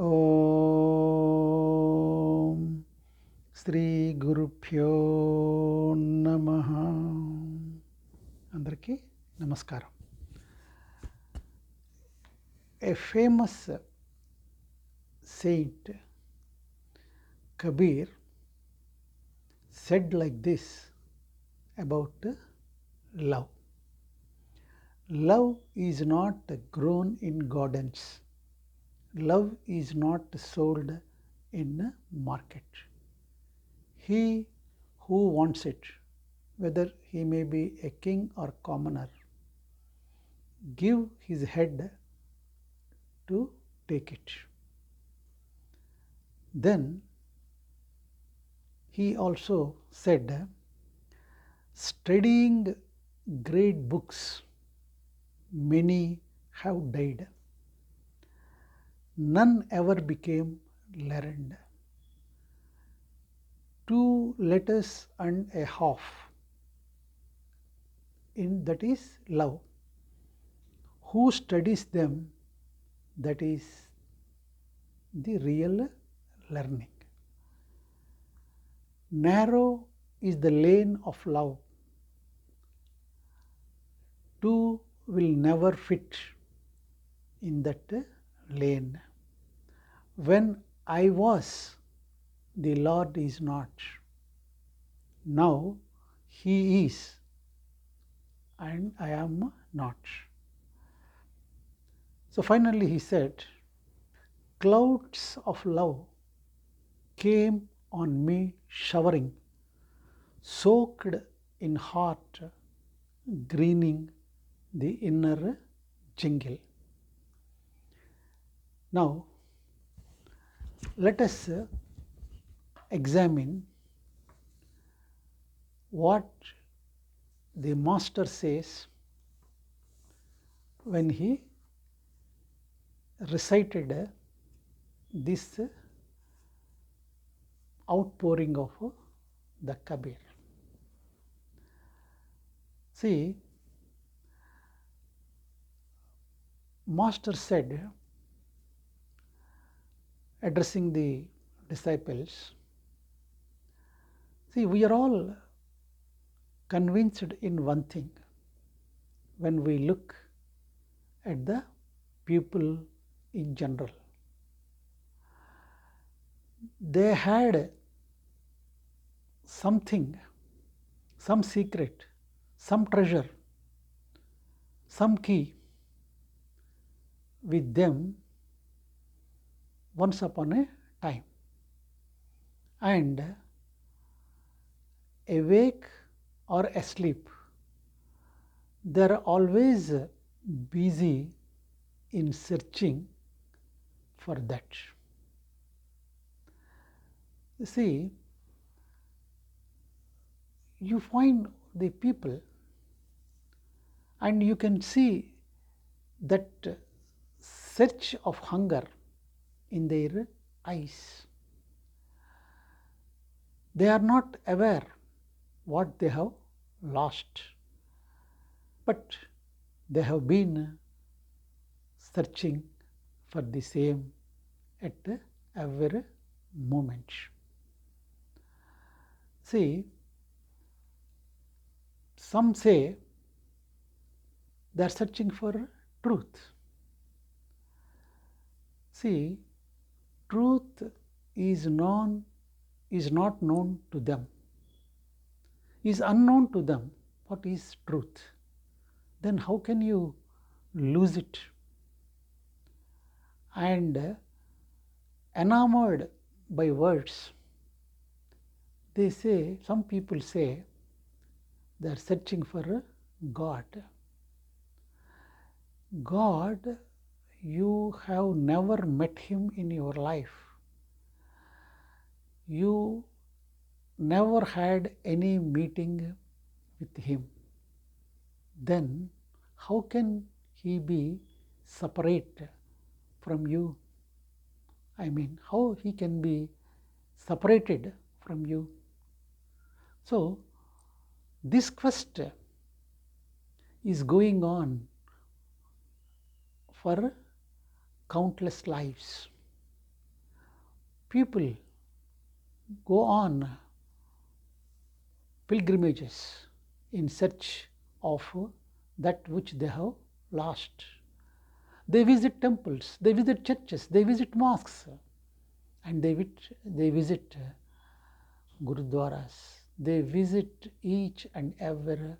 ఓం శ్రీ గురుభ్యో నమః. అందరికీ నమస్కారం. A famous saint, Kabir, said like this about love. Love is not grown in gardens. Love is not sold in a market. He who wants it, whether he may be a king or commoner, give his head to take it. Then he also said, studying great books, many have died. None ever became learned. 2 letters and a half, that is love. Who studies them, that is the real learning. Narrow is the lane of love. 2 will never fit in that lane. When I was, the Lord is not. Now He is, and I am not. So finally he said, clouds of love came on me showering, soaked in heart, greening the inner jingle. Now let us examine what the master says when he recited this outpouring of the Kabir. See, master said, addressing the disciples, see, we are all convinced in one thing when we look at the people in general. They had something, some secret, some treasure, some key with them once upon a time, and awake or asleep, they are always busy in searching for that. You see, you find the people and you can see that search of hunger in their eyes. They are not aware what they have lost, but they have been searching for the same at every moment. See, some say they are searching for truth. See, truth is not known to them, is unknown to them. What is truth? Then how can you lose it? And enamored by words, they say, some people say they are searching for God. God, you have never met Him in your life. You never had any meeting with Him. Then how can He be separate from you? I mean, how He can be separated from you? So this quest is going on for countless lives. people go on pilgrimages in search of that which they have lost. They visit temples, they visit churches, they visit mosques, and they visit gurudwaras. They visit each and every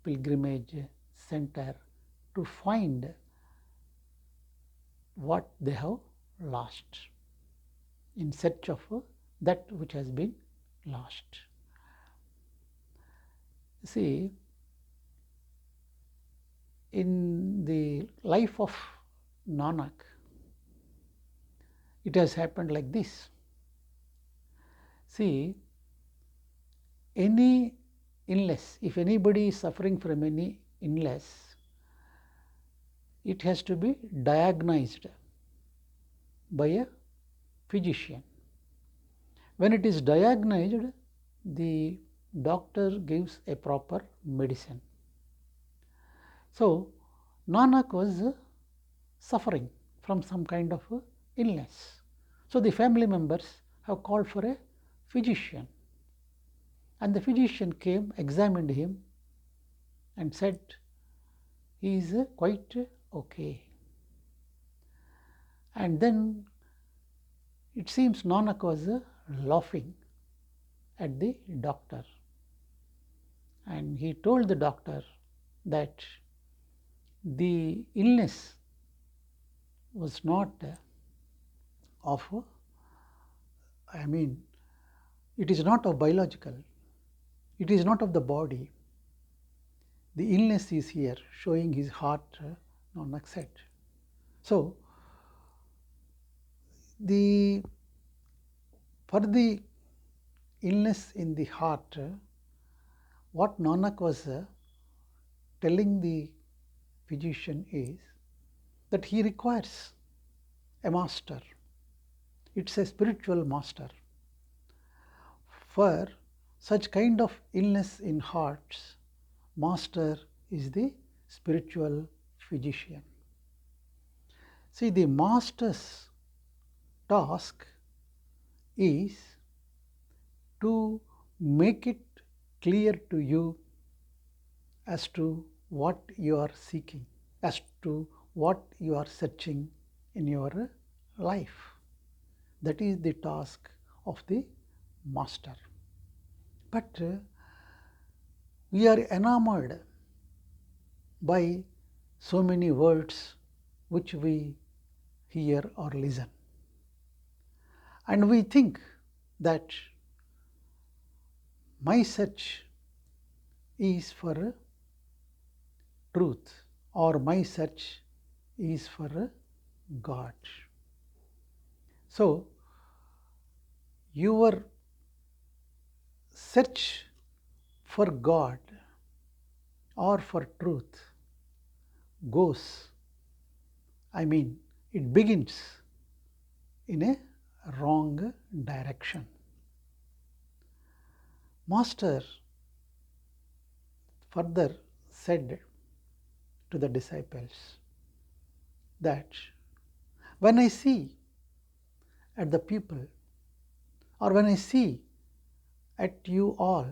pilgrimage center to find what they have lost, in search of that which has been lost. See, in the life of Nanak, it has happened like this. See, any illness, if anybody is suffering from any illness, it has to be diagnosed by a physician. When it is diagnosed, the doctor gives a proper medicine. So, Nanak was suffering from some kind of illness. So, the family members have called for a physician, and the physician came, examined him, and said, he is quite okay. And then it seems Nanak was laughing at the doctor, and he told the doctor that the illness was not of, it is not of biological, it is not of the body. The illness is here, showing his heart, Nanak said. So, for the illness in the heart, what Nanak was telling the physician is that he requires a master. It's a spiritual master. For such kind of illness in hearts, master is the spiritual physician. See, the master's task is to make it clear to you as to what you are seeking, as to what you are searching in your life. That is the task of the master. But we are enamored by so many words which we hear or listen, and we think that my search is for truth, or my search is for God. So, your search for God or for truth it begins in a wrong direction. Master further said to the disciples that when I see at the people, or when I see at you all,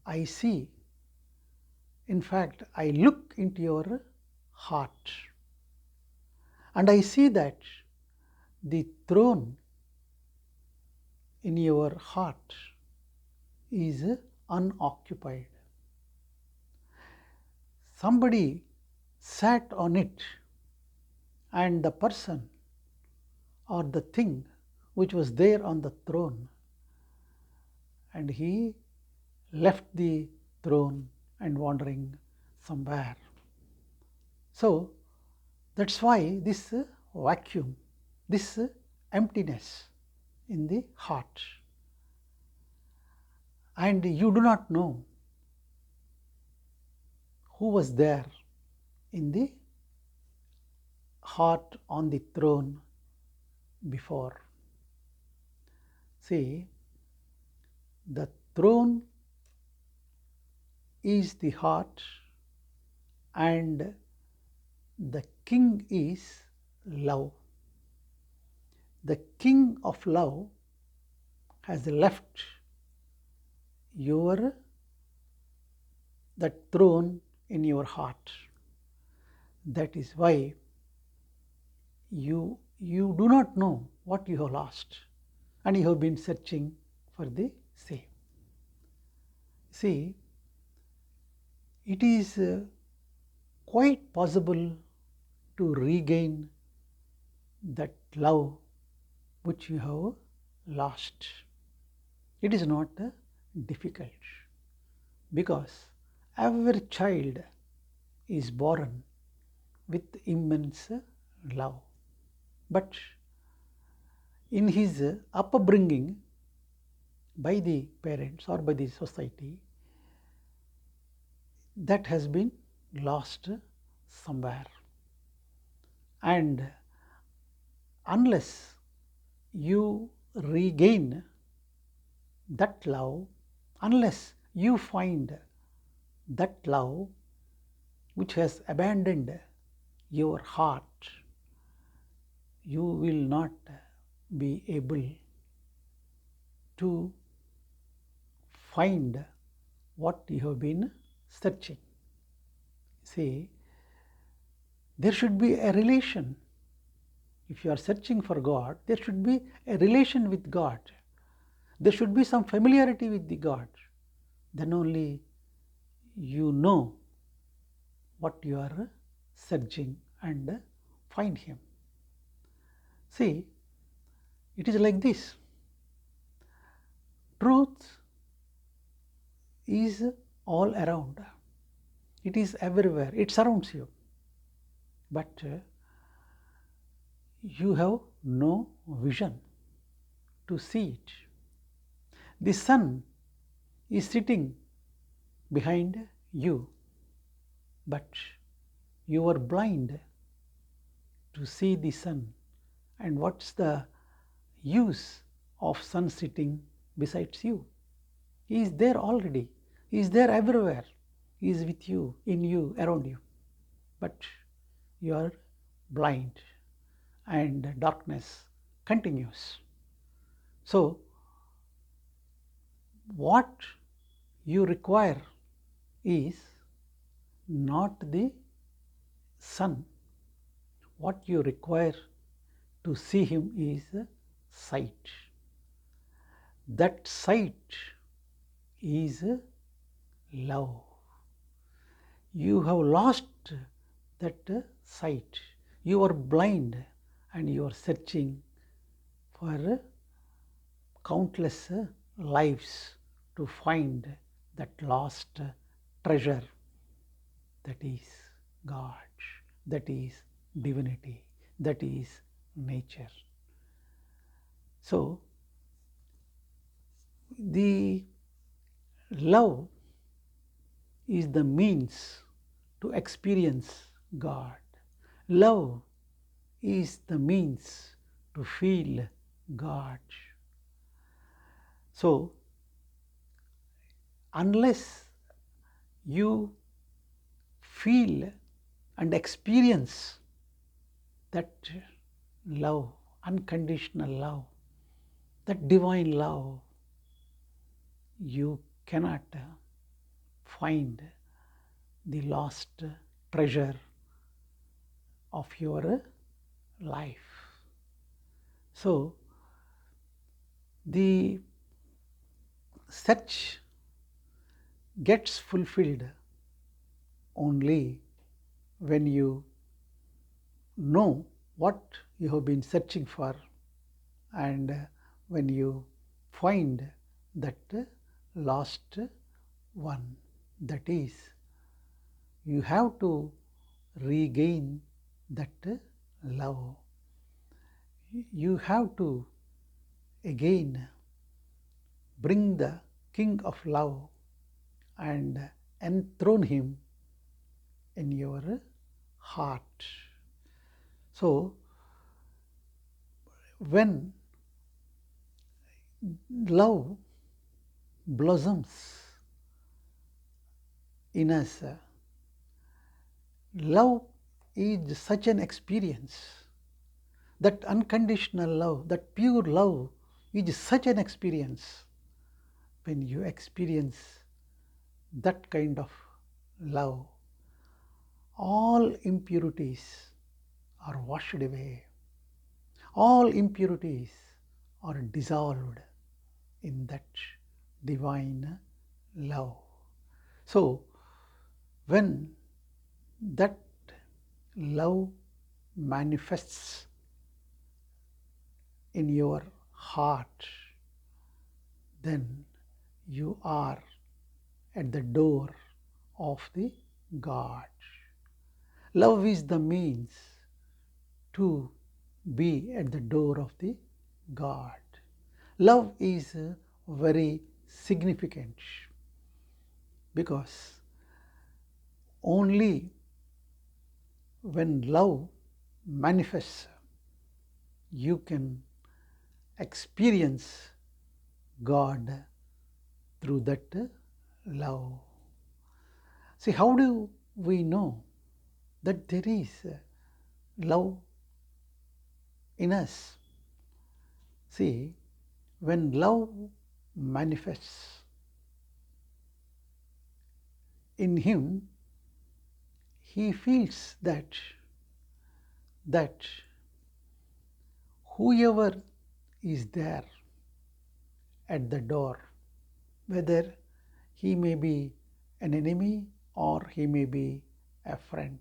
I see, in fact, I look into your heart, and I see that the throne in your heart is unoccupied. Somebody sat on it, and the person or the thing which was there on the throne, and he left the throne and wandering somewhere. So, that's why this vacuum, this emptiness in the heart, and you do not know who was there in the heart on the throne before. See, the throne is the heart, and the king is love. the King of Love has left your that throne in your heart. That is why you do not know what you have lost, and you have been searching for the same. See, it is quite possible to regain that love which you have lost. It is not difficult, because every child is born with immense love, but in his upbringing by the parents or by the society, that has been lost somewhere. And unless you regain that love, unless you find that love which has abandoned your heart, you will not be able to find what you have been searching. See, there should be a relation. If you are searching for God, there should be a relation with God. There should be some familiarity with the God. Then only you know what you are searching and find Him. See, it is like this. Truth is all around. It is everywhere. It surrounds you. But you have no vision to see it. The sun is sitting behind you, but you are blind to see the sun. And what's the use of sun sitting besides you? He is there already. He is there everywhere. He is with you, in you, around you. But you are blind and darkness continues. So, what you require is not the sun. What you require to see Him is sight. That sight is love. You have lost that sight. You are blind and you are searching for countless lives to find that lost treasure, that is God, that is divinity, that is nature. So, the love is the means to experience God. Love is the means to feel God. So, unless you feel and experience that love, unconditional love, that divine love, you cannot find the lost treasure of your life. So, the search gets fulfilled only when you know what you have been searching for, and when you find that lost one. That is, you have to regain that love. You have to again bring the King of Love and enthrone Him in your heart. So, when love blossoms in us, love is such an experience That unconditional love, that pure love is such an experience. When you experience that kind of love, all impurities are washed away. All impurities are dissolved in that divine love. So, when that love manifests in your heart, then you are at the door of the God. Love is the means to be at the door of the God. Love is very significant because only when love manifests, you can experience God through that love. See, how do we know that there is love in us? See, when love manifests in him, he feels that whoever is there at the door, whether he may be an enemy or he may be a friend,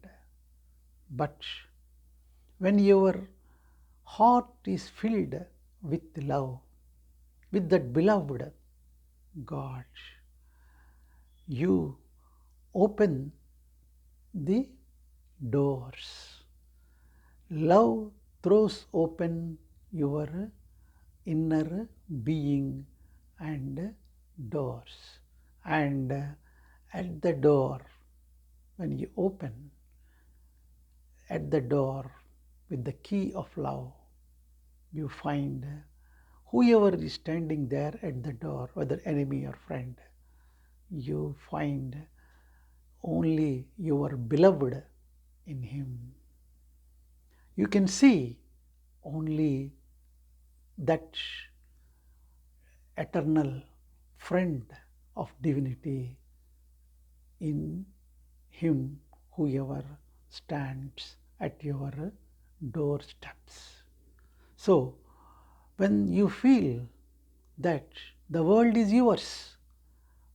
but when your heart is filled with love, with that beloved God, you open the doors. Love throws open your inner being and doors. And at the door, when you open at the door with the key of love, you find whoever is standing there at the door, whether enemy or friend, you find only your beloved in him. You can see only that eternal friend of divinity in him, whoever stands at your doorsteps. So, when you feel that the world is yours,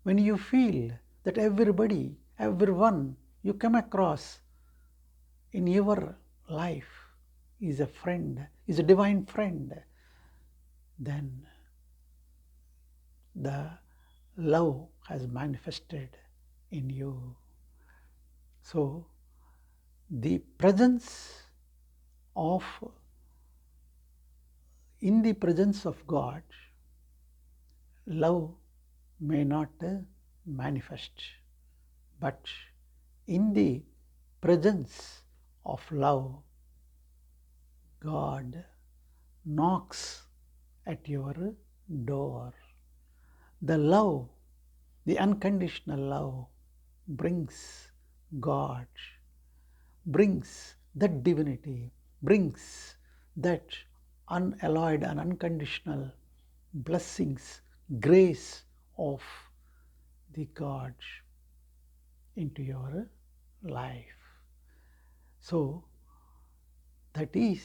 when you feel that everybody, everyone you come across in your life is a friend, is a divine friend, then the love has manifested in you. So, the presence of, in the presence of God, love may not manifest, but in the presence of love, God knocks at your door. The love, the unconditional love, brings God, brings that divinity, brings that unalloyed and unconditional blessings, grace of the God into your life. So, that is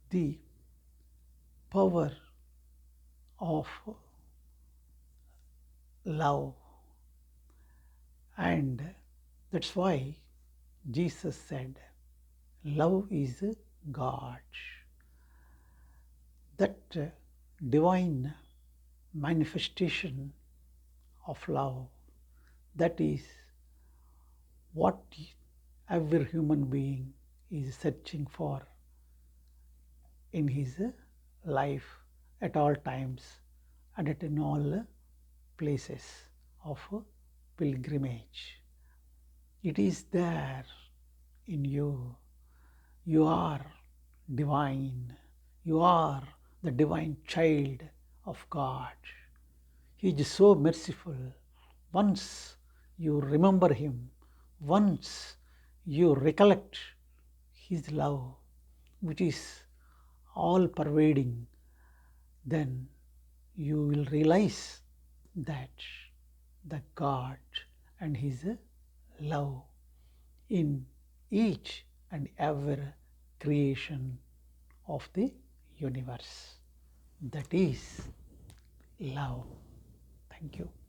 the power of love, and that's why Jesus said, love is God. That divine manifestation of love, that is what every human being is searching for in his life at all times and in all places of pilgrimage. It is there in you. You are divine. You are the divine child of God. He is so merciful. Once you remember him, once you recollect his love, which is all pervading, then you will realize that the God and His love in each and every creation of the universe. That is love. Thank you.